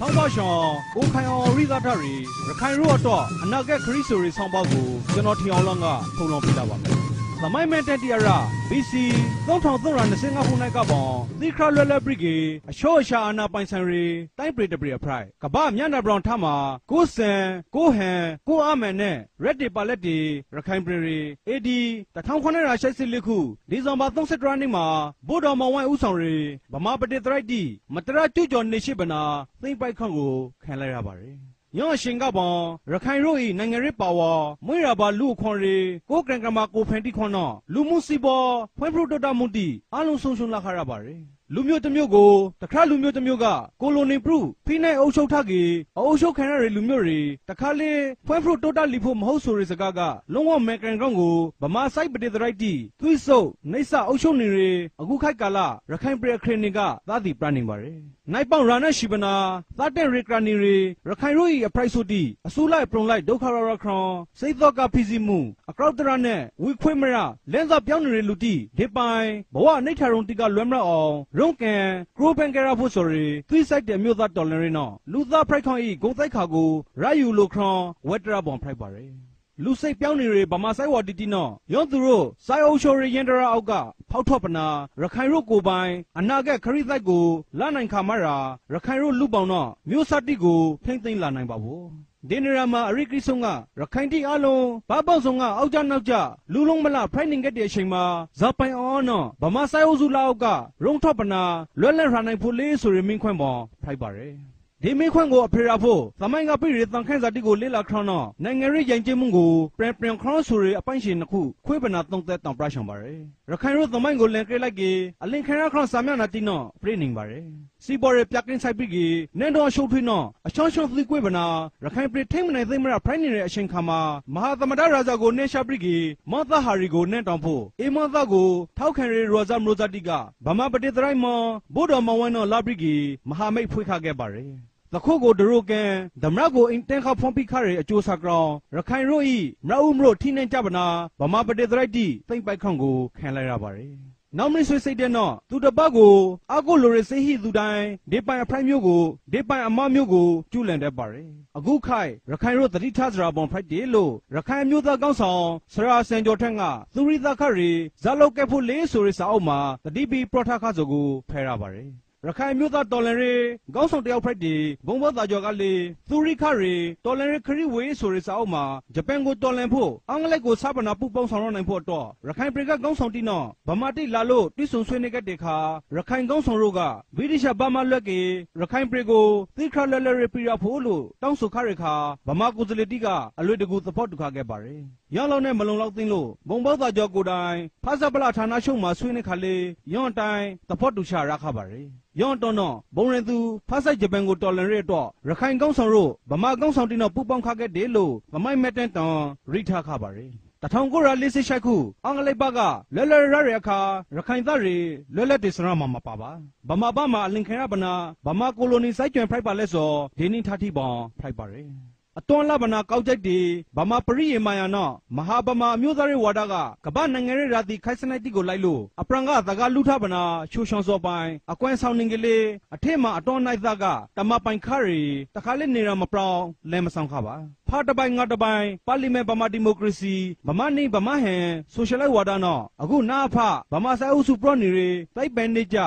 ဆောင်းပါရှောင်းကိုခိုင်အောင်ရိသထရီရခိုင်ရို့တော့အနာဂတ်ခရီးဆိုရီဆောင်းပါကိုကျွန်တော်ထင်အောင်လောင်းကထုံလောင်းပြတာပါမယ်သမိုင်းမဲတက်တီရ BC 3325ခုနှစ်ကပောင်သီခရလွယ်လွယ်ပရိကေအရှော့ရှာအနာပိုင်ဆိုင်ရီတိုင်းပရိတပရိအဖရိုက်ကဘာမြတ်နာဘရောင်ထမှာကိုစံကိုဟန်ကိုအမန်နဲ့ရက်တီပါလက်တီရခိုင်ပရိ AD 1984ခုဒီဇင်ဘာ30ရက်နေ့မှာဗိုလ်တော်မောင်ဝိုင်းဦးဆောင်ရီဗမာပတိသရိုက်တီမတရကျွကျော်နေရှိပနာသိမ့်ပိုက်ခန့်ကိုခံလိုက်ရပါတယ်ညောရှင်ကပောင်ရခိုင်ရို့ဤနိုင်ငံရေးပါဝါမွေးရပါလူခွန်ရီကိုကရံကမာကိုဖန်တီခွန်နော်လူမှုစီပေါ်ဖွင့်ဖရုတ်တမှုတီအလုံးစုံစုံလာခရပါတယ်လူမျိုးတစ်မျိုးကိုတခါလူမျိုးတစ်မျိုးကကိုလိုနီပရုဖိနိုင်အုပ်ချုပ်ထကေအုပ်ချုပ်ခံရတဲ့လူမျိုးတွေတခါလေဖွင့်ဖရုတ်တိုတာလီဖို့မဟုတ်ဆိုတဲ့စကားကလုံးဝမဲကန်ကောင်ကိုဗမာဆိုင်ပတိသရိုက်တီသွိဆုပ်နေဆအုပ်ချုပ်နေရအခုခိုက်ကာလရခိုင်ပရိခရနီကသာတိပြနေပါတယ်နိုင်ပေါင်ရာနဲ့ရှိပနာသတ်တဲ့ရေကရနီရခိုင်ရို့ဤအပရိုက်ဆိုတီအစိုးလိုက်ပရုံလိုက်ဒုက္ခရရခရွန်စိတ်သောကဖီစီမှုအကောက်တရနဲ့ဝီခွေမရလင်းစားပြောင်းနေတဲ့လူတီဒီပိုင်ဘဝအနိဋ္ဌရုံတီကလွမ်းမရအောင်ရုံးကန်ကရိုဘန်ကရာဖို့ဆိုရီသွိဆိုင်တဲ့မြို့သားတော်လရင်နော်လူသားဖရိုက်ခေါင်ဤဂုံတိုက်ခါကိုရယူလိုခရွန်ဝက်တရာပွန်ဖရိုက်ပါရယ်လူစိတ်ပြောင်းနေရဗမာဆိုင်ဝါတီတီနော်ရောသူတို့စိုင်အုပ်ချိုရီရင်တရာအောက်ကဖောက်ထွက်ပနာရခိုင်ရို့ကိုပိုင်အနာဂတ်ခရီးတိုက်ကိုလာနိုင်ခါမရာရခိုင်ရို့လူပောင်နော်မြို့စတိကိုထိမ့်သိမ့်လာနိုင်ပါဘူးဒီနေရာမှာအရိကိဆုံကရခိုင်တီအလုံးဘာပေါဆောင်ကအောက်ကြနောက်ကြလူလုံးမလဖိုင်နင်ခဲ့တဲ့အချိန်မှာဇာပိုင်အောင်နော်ဗမာဆိုင်အုပ်စုလာအောက်ကရုံထွက်ပနာလွယ်လန့်ရနိုင်ဖို့လေးဆိုရမင်းခွန့်ပေါ်ဖိုက်ပါရယ်ဒီမင်းခွန့်ကိုအဖေရာဖို့သမိုင်းကပြည့်ရတန်ခန့်စာတိကိုလေးလာခရောင်းတော့နိုင်ငံရေးရင်ကျင်းမှုကိုပြန်ခရောင်းဆိုရအပိုင်းရှင်နှစ်ခုခွေးပနာသုံးသက်တောင်ပြဆောင်ပါရယ်ရခိုင်ရို့သမိုင်းကိုလင်ကလိုက်ကေအလင်ခရခရောင်းစာမျက်နှာတိနော်ပြနေပါရယ်စီပေါ်ရပြကင်းဆိုင်ပြီးကေနန်းတော်ရှုပ်ထွေးနော်အချောင်းရှုံးသီးကွေးပနာရခိုင်ပြည်ထိမ့်မနိုင်သိမ့်မရဖိုင်းနေတဲ့အချိန်ခါမှာမဟာသမဒရာဇာကိုနေရှာပြီးကေမောသဟာရီကိုနန်းတောင်ဖို့အေမောသကိုထောက်ခံရရောဇာမရိုဇာတိကဗမာပတိသရိုက်မောဘိုးတော်မောင်ဝင်းနော်လာပြီးကေမဟာမိတ်ဖွေးခခဲ့ပါရယ်သခုကိုဒရုကန်ဓမ္မကိုအင်တန်ခဖုံးပိခရအကျိုးစာကောင်ရခိုင်ရို့ဤမရဦးမလို့ထိနေကြပနာဗမာပတိသရိုက်တီသိမ့်ပိုက်ခေါန့်ကိုခံလိုက်ရပါတယ်နောက်မင်းဆွေစိတ်တဲ့နော်သူတပတ်ကိုအကုလိုရစိဟိသူတိုင်းဒေပိုင်အဖရိုက်မျိုးကိုဒေပိုင်အမမျိုးကိုကျူးလန်တတ်ပါတယ်အခုခိုက်ရခိုင်ရို့တတိထစရာပုံဖရိုက်တယ်လို့ရခိုင်မျိုးသားကောင်းဆောင်ဆရာစံကျော်ထက်ကသူရိသခရီဇာလောက်ကဲဖို့လေးဆိုရစာအုပ်မှာတတိပီပရထခါဆိုကိုဖဲရပါတယ်ရခိုင်မျိုးသားတော်လန်ရီကောင်းဆောင်တယောက်ဖရိုက်တီဘုံဘောသားကျော်ကလေသူရိခရီတော်လန်ရီခရီဝေးဆိုရစာအုပ်မှာဂျပန်ကိုတော်လန်ဖို့အင်္ဂလိပ်ကိုစပနာပူပေါင်းဆောင်ရနိုင်ဖို့တော့ရခိုင်ပြည်ကကောင်းဆောင်တီနော်ဗမာတိလာလို့တွိဆုံဆွေးနေကြတဲ့ခါရခိုင်ကောင်းဆောင်တို့ကဗြိတိရှဗမာလွက်ကေရခိုင်ပြည်ကိုသီခရလလရပြရဖို့လို့တောင်းဆိုခရခါဗမာကိုစလတီကအလွေတကူသဖို့တူခခဲ့ပါတယ်ရောင်းလောက်နဲ့မလုံလောက်သိန်းလို့ဘုံဘောသားကျော်ကိုတိုင်ဖားစပလာဌာနရှုံမှာဆွေးနေခါလေရောင်းတိုင်သဖို့တူချရခပါတယ်ရောင်းတော့နော်ဘုံရင်သူဖားဆိုင်ဂျပန်ကိုတော်လန်ရဲတော့ရခိုင်ကောင်းဆောင်တို့ဗမာကောင်းဆောင်တင်းတော့ပူပေါင်းခခဲ့တယ်လို့ဗမိုင်းမက်တန်တောင်ရိထားခပါတယ်1946ခုအင်္ဂလိပ်ဘကလွယ်လွယ်ရရအခါရခိုင်သားတွေလွယ်လွယ်တေစရမှာမပါပါဗမာဘမှာအလင်ခံရပနာဗမာကိုလိုနီစိုက်ကျွံဖရိုက်ပါလဲစောဒေနီထားတိပေါင်ဖရိုက်ပါရယ်အတွန်းလဗနာကောက်ကြိုက်တီဗမာပရိယေမာယာနောမဟာဗမာအမျိုးသားရေးဝါဒကကပ္ပနိုင်ငံရေးရာသီခိုက်စနိုက်တီကိုလိုက်လို့အပရံကသကားလူထဗနာချိုရှောင်းစောပိုင်အကွမ်းဆောင်နေကလေးအထက်မှာအတွန်းနိုင်သားကတမပိုင်ခရီတခါလေးနေရမပြောင်းလဲမဆောင်ခပါဖာတပိုင်ငါတပိုင်ပါလီမန်ဗမာဒီမိုကရေစီဗမာနေဗမာဟန်ဆိုရှယ်လိုက်ဝါဒနောအခုနာဖဗမာဆိုင်အုပ်စုပရော့နေရီသိပ္ပံနေကြ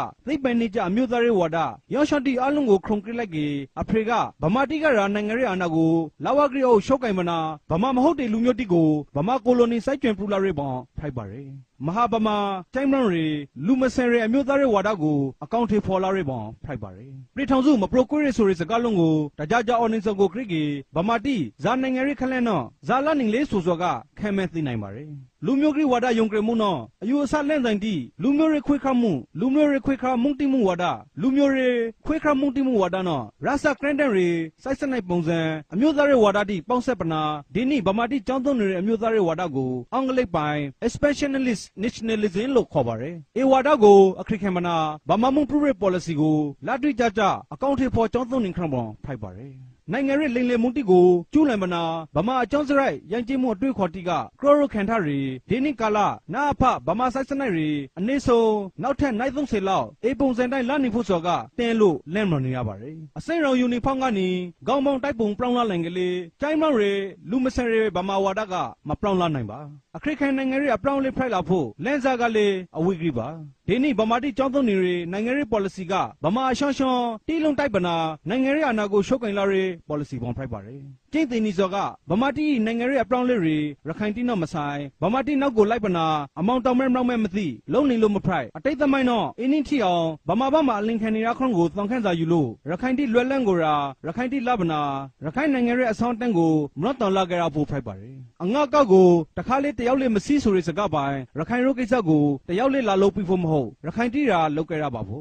အမျိုးသားရေးဝါဒရောရှော့တီအလုံးကိုခုံကလလိုက်ကေအဖေကဗမာတိကရာနိုင်ငံရေးအာဏာကိုလာဝဂရီအိုရှော့ကင်မနာဗမာမဟုတ်တဲ့လူမျိုးတိကိုဗမာကိုလိုနီစိုက်ကျွံပူလာရေးပေါင်းဖိုက်ပါရယ်မဟာဗမာတိုင်းမန်ရီလူမစင်ရီအမျိုးသားရေးဝါဒကိုအကောင့်ထေဖော်လာရေးပေါင်းဖိုက်ပါရယ်ပြည်ထောင်စုမပရိုကွေးဆိုတဲ့စကားလုံးကိုတကြကြအော်နေစုံကိုခရစ်ကေဗမာတိဇာနိုင်ငံရေးခလန်းနော်ဇာလနင်းလေးဆိုစောကခံမဲ့သိနိုင်ပါရယ်လူမျိုးကြီးဝါဒယုံကြည်မှုနော်အယူအဆလန့်ဆိုင်တီလူမျိုးရေးခွေးခမှုလူမျိုးရေးခွေးခမှုတိမှုဝါဒလူမျိုးရေးခွေးခမှုတိမှုဝါဒနော်ရာဆာကရန်တန်ရီစိုက်စနိုက်ပုံစံအမျိုးသားရေးဝါဒတိပေါင်းဆက်ပနာဒီနိဗမာတိကျောင်းသွင်းနေတဲ့အမျိုးသားရေးဝါဒကိုအင်္ဂလိပ်ပိုင် expansionist nationalism လို့ခေါ်ပါတယ်အေဝါဒကိုအခရခင်မနာဗမာမှု public policy ကိုလက်တွေ့ကြကြအကောင့်ထေဖော်ကျောင်းသွင်းနေခရံပေါ်ဖိုက်ပါတယ် နိုင်ငံရေးလိမ်လည်မှုတိကိုကျူးလွန်မနာဗမာအကြောင်းစရိုက်ရန်ကျင်းမှုအတွေ့ခေါ်တိကကရောရခန်ထရီဒီနိကာလာနာအဖဗမာဆိုင်စနိုင်ရီအနေဆုံးနောက်ထပ်နိုင်30လောက်အေပုံစံတိုင်းလာနေဖို့စော်ကတင်းလို့လန့်မနေရပါတယ်အစိမ့်ရောင်ယူနီဖောင်းကနေခေါင်းပေါင်းတိုက်ပုံပြောင်းလာနိုင်ကလေးကျိုင်းမောင်းရီလူမစံရီဗမာဝါဒကမပြောင်းလာနိုင်ပါအခရိခိုင်နိုင်ငံရေးအပြောင်းလေးဖိုက်လာဖို့လန်စာကလေးအဝိဂရိပါဒီနေ့ဗမာတိကျောင်းသုံးနေရီနိုင်ငံရေး policy ကဗမာရှောင်းရှောင်းတီးလုံးတိုက်ပနာနိုင်ငံရေးအာဏာကိုရှုပ်ကင်လာရီ policy ပေါင်းဖိုက်ပါတယ်ကျင်းတင်နီစော်ကဗမာတိနိုင်ငံရေးအပြောင်းလေးရီရခိုင်တိနောက်မဆိုင်ဗမာတိနောက်ကိုလိုက်ပနာအမောင်တောင်မဲမြောက်မဲမသိလုံးနေလို့မဖိုက်အတိတ်သမိုင်းတော့အင်းင်းထီအောင်ဗမာဘမှာအလင်ခံနေရခွန်ကိုသောင်ခန့်စာယူလို့ရခိုင်တိလွယ်လန့်ကိုရာရခိုင်တိလပနာရခိုင်နိုင်ငံရေးအဆောင်တန်းကိုမနော့တောင်လာကြရဖို့ဖိုက်ပါတယ်အငါကောက်ကိုတခါလေးတယောက်လေးမစီးဆိုရီစကားပိုင်ရခိုင်ရိုးကိစ္စကိုတယောက်လေးလာလို့ပြီးဖို့မဟုတ်ရခိုင်တိရာလောက်ကြရပါဘူ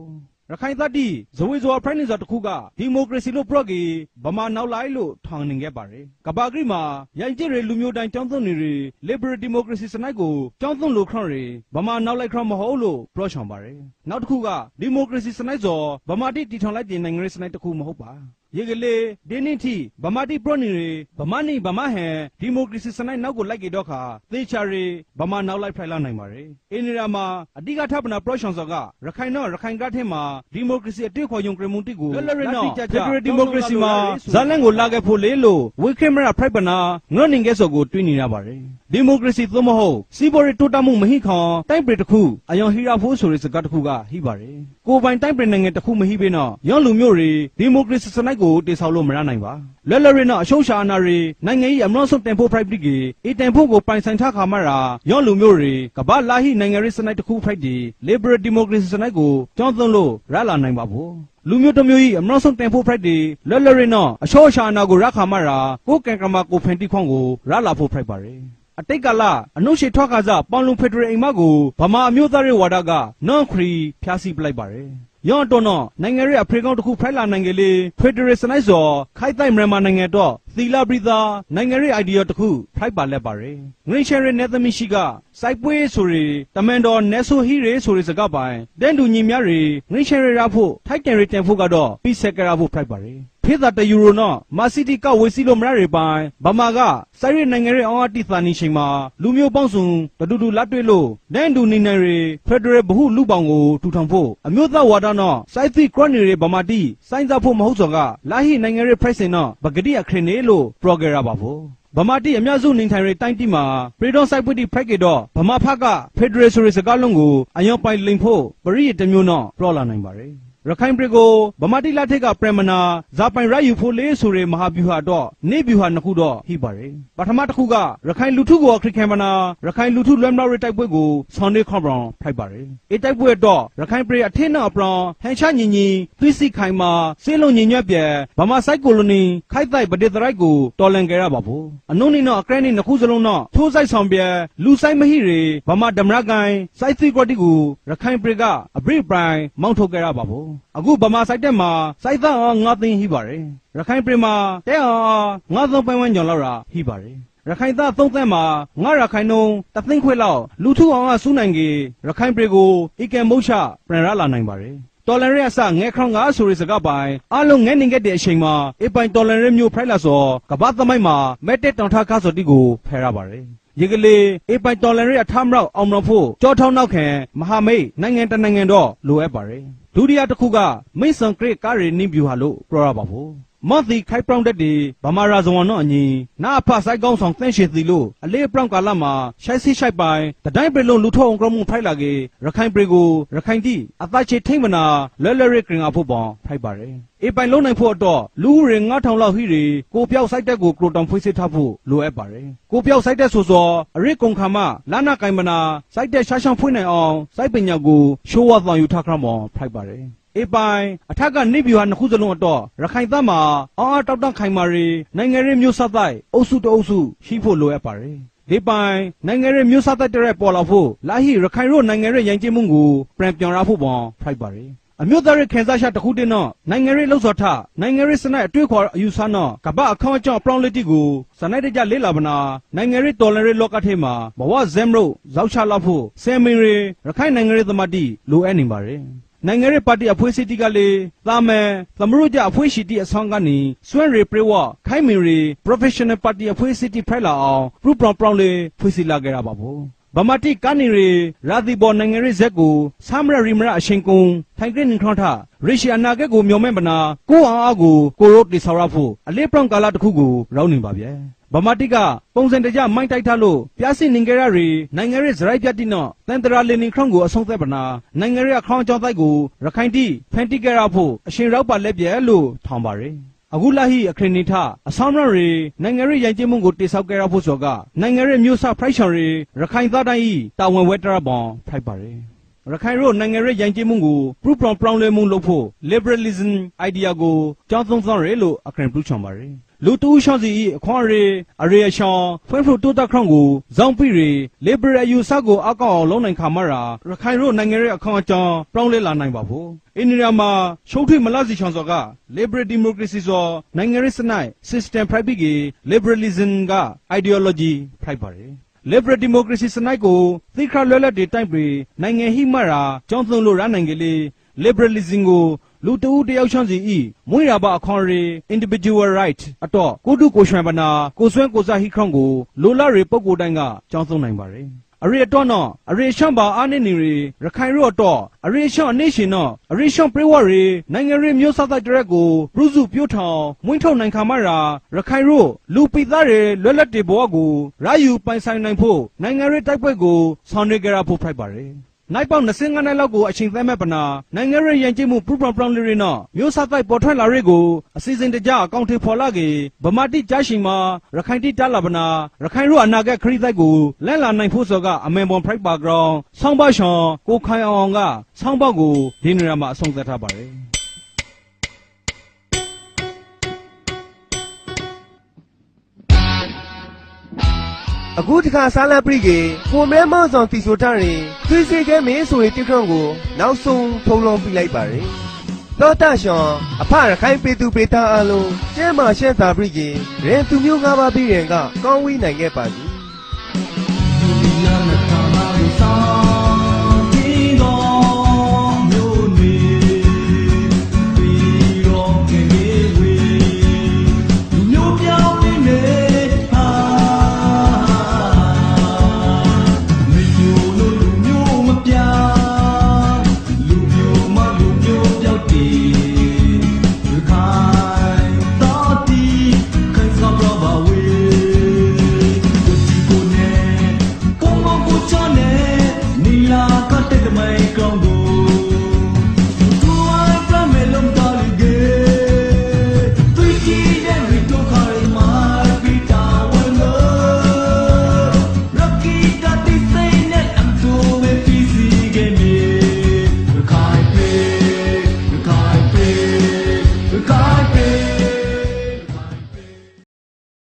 းရခိုင်သတ္တိဇဝေဇဝါဖရိုင်းနေစာတစ်ခုကဒီမိုကရေစီလို့ပရော့ကီဗမာနောက်လိုက်လို့ထောင်နေခဲ့ပါတယ်ကဘာဂရိမှာရိုင်ကျစ်ရီလူမျိုးတိုင်းကျောင်းသွင်းနေရီ liberal democracy စနိုက်ကိုကျောင်းသွင်းလို့ခေါန့်ရီဗမာနောက်လိုက်ခေါန့်မဟုတ်လို့ပရော့ချောင်ပါတယ်နောက်တစ်ခုကဒီမိုကရေစီစနိုက်စောဗမာတိတီထောင်လိုက်တဲ့နိုင်ငံရေးစနိုက်တစ်ခုမဟုတ်ပါရေကလေးဒီနေ့ထိဗမာတိပရော့နေရီဗမာနိဗမာဟန်ဒီမိုကရေစီစနိုက်နောက်ကိုလိုက်ကြတော့ခါသေချာရီဗမာနောက်လိုက်ဖိုင်လာနိုင်ပါတယ်အင်းရာမှာအတိကထပ်ပနာပရော့ချောင်စောကရခိုင်တော့ရခိုင်ကထဲမှာဒီမိုကရေစီအတွေ့ခေါ်ယုံကြည်မှုတိကိုလွတ်လပ်နော်ဖက်ဒရယ်ဒီမိုကရေစီမှာဇာလန်ကိုလာခဲ့ဖို့လေလို့ဝိခမရဖိုက်ပနာငွတ်နေခဲ့စောကိုတွေးနေရပါတယ်ဒီမိုကရေစီသို့မဟုတ်စီဘော်ရီတိုးတက်မှုမဟိခေါင်တိုက်ပရိတစ်ခုအယောင်ဟီရာဖိုးဆိုတဲ့စကားတစ်ခုကဟိပါတယ်ကိုပိုင်တိုက်ပရိနိုင်ငံတစ်ခုမဟိပေနော်ရောင်းလူမျိုးတွေဒီမိုကရေစီစနိုက်ကိုတေဆောက်လို့မရနိုင်ပါလွယ်လွယ်ရနော်အရှုံးရှာနာရီနိုင်ငံရေးအမလို့ဆုံးတင်ဖို့ဖိုက်ပရိကေအတန်ဖို့ကိုပိုင်ဆိုင်ထားခါမှရာရောင်းလူမျိုးတွေကမ္ဘာလာဟိနိုင်ငံရေးစနိုက်တစ်ခုဖိုက်ဒီ liberal democracy စနိုက်ကိုကြောင်းသွင်းလို့ရလာနိုင်ပါဘူးလူမျိုးတစ်မျိုးကြီးအမလို့ဆုံးတင်ဖို့ဖိုက်ဒီလွယ်လွယ်ရနော်အရှုံးရှာနာကိုရခါမှရာကိုကံကမာကိုဖန်တီခွန်ကိုရလာဖို့ဖိုက်ပါတယ်အတိတ်ကလအနုရှိထွားခါစားပေါင်လုံဖက်ဒရယ်အိမ်မကိုဗမာအမျိုးသားရေးဝါဒကနွန်ခရီဖျားဆီးပလိုက်ပါတယ်ရောင်းတော့နော်နိုင်ငံရေးအဖရိကောင်းတစ်ခုဖိုက်လာနိုင်ကလေးဖက်ဒရယ်စနိုက်စောခိုက်တိုက်မြန်မာနိုင်ငံတော့သီလာပရိသာနိုင်ငံရေးအိုင်ဒီယာတစ်ခုဖိုက်ပါလက်ပါတယ်ငရင်းရှယ်ရနေသမီရှိကစိုက်ပွေးဆိုရီတမန်တော်နဲဆိုဟီရီဆိုရီစကားပိုင်တန်တူညီများရီငရင်းရှယ်ရဖို့ထိုက်တန်ရီတန်ဖို့ကတော့ပြီးဆက်ကရဖို့ဖိုက်ပါတယ်ဖေးသာတယူရိုနော်မာစီတီကဝေစီလိုမရရီပိုင်ဗမာကစိုက်ရနိုင်ငံရေးအောင်အတိသာနီချိန်မှာလူမျိုးပေါင်းစုံတူတူလက်တွေ့လို့တန်တူနေနေရီဖက်ဒရယ်ဗဟုလူပောင်ကိုထူထောင်ဖို့အမျိုးသားဝါဒနော်စိုက်သီကရနီရီဗမာတိစိုင်းစားဖို့မဟုတ်စောကလာဟိနိုင်ငံရေး price နော်ပဂတိအခရနေလို့ program ပါဖို့ဗမာတိအများစုနေထိုင်ရတိုင်းတိမှာပရီဒွန်စိုက်ပွတိဖိုက်ကေတော့ဗမာဖက်ကဖက်ဒရယ်ဆိုရစကားလုံးကိုအယောင်ပိုင်လိန်ဖို့ပရိယတမျိုးနော်ပလော့လာနိုင်ပါတယ်ရခိုင်ပြည်ကိုဗမာတိလက်ထက်ကပရမနာဇာပိုင်ရယူဖို့လေးဆိုရမဟာဗျူဟာတော့နေဗျူဟာနှစ်ခုတော့ဟိပါတယ်ပထမတစ်ခုကရခိုင်လူထုကိုခရစ်ခင်မနာရခိုင်လူထုလွမ်းမြောက်ရတိုက်ပွဲကိုဆောင်းနေခေါပရောင်ဖိုက်ပါတယ်အတိုက်ပွဲတော့ရခိုင်ပြည်အထင်းနောက်ပရောင်ဟန်ချညီညီသွီးစီခိုင်မာစေလုံးညီညွတ်ပြဲဗမာစိုက်ကိုလိုနီခိုက်တိုက်ပဒေသရိုက်ကိုတော်လန်ကြရပါဘူးအနုနီနော်အခရနေနှစ်ခုစလုံးတော့ထိုးဆိုင်ဆောင်ပြဲလူဆိုင်မဟိရီဗမာဓမ္မရကိုင်စိုက်သီကရတိကိုရခိုင်ပြည်ကအဘိပရိုင်မောင်းထုတ်ကြရပါဘူးအခုဗမာစိုက်တဲ့မှာစိုက်သားငါသိန်းဟိပါတယ်ရခိုင်ပြည်မှာတဲအောင်ငါသုံးပိုင်းဝန်းကျော်လောက်ရာဟိပါတယ်ရခိုင်သားသုံးသန်းမှာငါရခိုင်နှုံတသိန်းခွဲလောက်လူထုအောင်ကစူးနိုင်ကြီးရခိုင်ပြည်ကိုဧကမုတ်ချပြန်ရလာနိုင်ပါတယ်တော်လန်ရဲအစငဲခေါင်ငါဆိုရစကားပိုင်အလုံးငဲနေခဲ့တဲ့အချိန်မှာအပိုင်တော်လန်ရဲမျိုးဖိုက်လာစောကဘာသမိုင်းမှာမဲတက်တောင်ထားကားစောတိကိုဖယ်ရပါတယ်ရေကလေးအပိုင်တော်လန်ရဲအထမ်းရောက်အောင်မလို့ဖို့ကြောထောင်းနောက်ခံမဟာမိတ်နိုင်ငံတနိုင်ငံတော့လိုအပ်ပါတယ်ဒုတိယတစ်ခုကမိတ်ဆန်ကရစ်ကားရီနင်းဗျူဟာလို့ပြောရပါဘူးမော့သီခိုက်ပရောင်းတက်ဒီဗမာရာဇဝန်တော့အညီနာအဖဆိုင်ကောင်းဆောင်သန့်ရှည်သီလို့အလေးပရောင်းကာလမှာရှိုက်စီရှိုက်ပိုင်တတိုင်းပြည်လုံးလူထုံကရမှုဖိုက်လာကေရခိုင်ပြည်ကိုရခိုင်တိအသက်ချေထိမ့်မနာလွယ်လွယ်ရကရင်အဖို့ပေါင်ဖိုက်ပါတယ်အပိုင်လုံးနိုင်ဖို့တော့လူဦးရေ9000လောက်ဟိရီကိုပြောက်ဆိုင်တက်ကိုကရိုတောင်ဖွေးစစ်ထားဖို့လိုအပ်ပါတယ်ကိုပြောက်ဆိုင်တက်ဆိုစောအရစ်ကုံခါမလာနာကိုင်မနာဆိုင်တက်ရှားရှောင်းဖွေးနိုင်အောင်စိုက်ပညာကိုရှိုးဝါဆောင်ယူထားခရမောင်ဖိုက်ပါတယ်အပိုင်အထက်ကနေဗျူဟာနှစ်ခုစလုံးတော့ရခိုင်သားမှာအော်တောက်တောက်ခိုင်မာရီနိုင်ငံရေးမျိုးဆက်တိုက်အုပ်စုတအုပ်စုရှိဖို့လိုအပ်ပါတယ်ဒီပိုင်နိုင်ငံရေးမျိုးဆက်တိုက်တဲ့ပေါ်လာဖို့လာဟိရခိုင်ရိုနိုင်ငံရေးရန်ကျင်းမှုကိုပြန်ပြောင်းရဖို့ပေါင်းဖိုက်ပါတယ်အမျိုးသားရေးခန်းစားရှာတစ်ခုတည်းတော့နိုင်ငံရေးလှုပ်ဆော်ထနိုင်ငံရေးစနစ်အတွေ့အခေါ်အယူဆနော်ကပ္ပအခေါအကြောင်းပရောင်းလစ်တီကိုစနိုက်တကြလေးလာပနာနိုင်ငံရေးတော်လှန်ရေးလောကထဲမှာဘဝဇမ်ရိုဇောက်ချလာဖို့ဆယ်မင်းရီရခိုင်နိုင်ငံရေးသမားတီလိုအပ်နေပါတယ် နိုင်ငံရေးပါတီအဖွဲ့အစည်းကလေးသာမန်သမရုကြအဖွဲ့ရှိတဲ့အဆောင်ကနေစွန့်ရီပရိဝခိုင်မီရီ professional ပါတီအဖွဲ့အစည်းဖိုက်လာအောင်ပရူပရောင်ပရောင်လေးဖွဲ့စည်းလာခဲ့တာပါဘူးဗမာတိကနေရီရာသီပေါ်နိုင်ငံရေးဇက်ကိုဆမ်ရရီမရအရှင်ကုံထိုင်ကရင်ခန့်ထရေရှီအနာဂတ်ကိုမျှော်မှန်းပနာကိုအောင်အားကိုကိုရိုတိဆောက်ရဖို့အလေးပရောင်ကာလတစ်ခုကိုရောက်နေပါဗျဗမာတိကပုံစံတကြမိုင်းတိုက်ထားလို့ပြားစစ်နေကြရရီနိုင်ငံရေးစရိုက်ပြတ်တိနော်တန်တရာလင်းနေခန့်ကိုအဆုံးသက်ပနာနိုင်ငံရေးအခေါင်းကြောင်းတိုက်ကိုရခိုင်တိဖန်တိကြရဖို့အရှင်ရောက်ပါလက်ပြဲလို့ထောင်ပါရယ်အခုလာဟိအခရင်နေထအဆောင်ရရီနိုင်ငံရေးရိုင်ကျင်းမှုကိုတိဆောက်ကြရဖို့ဆိုကနိုင်ငံရေးမျိုးစားဖရိုက်ရှော်ရီရခိုင်သားတိုင်းဤတာဝန်ဝဲတရပောင်ဖိုက်ပါရယ်ရခိုင်ရိုနိုင်ငံရေးရိုင်ကျင်းမှုကိုပရူပရောင်ပရောင်လဲမှုလုပ်ဖို့ liberalism idea ကိုကြောင်းသုံးဆောင်ရလို့အခရင်ပလူချောင်ပါရယ်လူတူရှောင်းစီအခွန်ရီအရေရှောင်းဖွင့်ဖလို့တိုးတက်ခန့်ကိုဇောင်းပိရီ liberal ယူဆကိုအကောက်အောင်လုံးနိုင်ခါမရာရခိုင်ရိုနိုင်ငံရေးအခွန်အကြောင်းပြောင်းလဲလာနိုင်ပါဘူးအင်းနီယာမှာရှုံးထွေးမလားစီချောင်းစောက liberal democracy ဆိုနိုင်ငံရေးစနိုက် system private က liberalism က ideology ဖိုက်ပါတယ်liberal democracy စနိုက်ကိုသိခရလွယ်လက်တွေတိုက်ပြီးနိုင်ငံဟိမရာကြောင်းသုံးလို့ရနိုင်ကြလေ liberalism ကိုလူတူတယောက်ချမ်းစီဤမွေးရပါအခွန်ရီ individual right အတော့ကိုတုကိုရွှံပနာကိုစွမ်းကိုစားဟိခန့်ကိုလိုလာရီပုဂ္ဂိုလ်တိုင်းကကြောင်းသုံးနိုင်ပါတယ်အရေတော့နော်အရေရှောင်းပါအားနေနေရီရခိုင်ရော့တော့အရေရှောင်းအနေရှင်နော်အရေရှောင်းပြေဝရီနိုင်ငံရေးမျိုးစားတဲ့ရက်ကိုပြုစုပြုထောင်မွင်းထုတ်နိုင်ခါမရာရခိုင်ရော့လူပိသားတွေလွတ်လပ်တဲ့ဘဝကိုရာယူပိုင်ဆိုင်နိုင်ဖို့နိုင်ငံရေးတိုက်ပွဲကိုဆောင်ရွက်ကြရဖို့ဖိုက်ပါတယ်နိုင်ပေါင်း25နှစ်လောက်ကိုအချိန်သတ်မဲ့ပနာနိုင်ငံရေးရန်ကျမှုပရူပရောင်ပရောင်လေးတွေနော်မျိုးစားတိုက်ပေါ်ထွက်လာရဲကိုအစီအစဉ်တကြအကောင့်ထေဖော်လာကေဗမာတိကြားရှိမှာရခိုင်တိတလာပနာရခိုင်ရို့အနာဂတ်ခရီးတိုက်ကိုလန့်လာနိုင်ဖို့ဆိုကအမေဘွန်ဖရိုက်ပါဂရောင်းဆောင်းပါရှောင်းကိုခိုင်အောင်ကဆောင်းပါကိုဒီနေရာမှာအဆုံးသတ်ထားပါတယ်အခုတခါဆာလပရိကေကိုမဲမောင်ဆောင်တီဆိုထားရင်သွေးစေခဲမင်းဆိုရင်တိခန့်ကိုနောက်ဆုံးဖုံးလုံးပြလိုက်ပါတယ်လောတရှောင်းအဖရခိုင်ပေသူပေသားအလုံးကျဲမာရှဲသာပရိကေရဲသူမျိုးငါးပါးပြီးရင်ကကောင်းဝေးနိုင်ခဲ့ပါသည်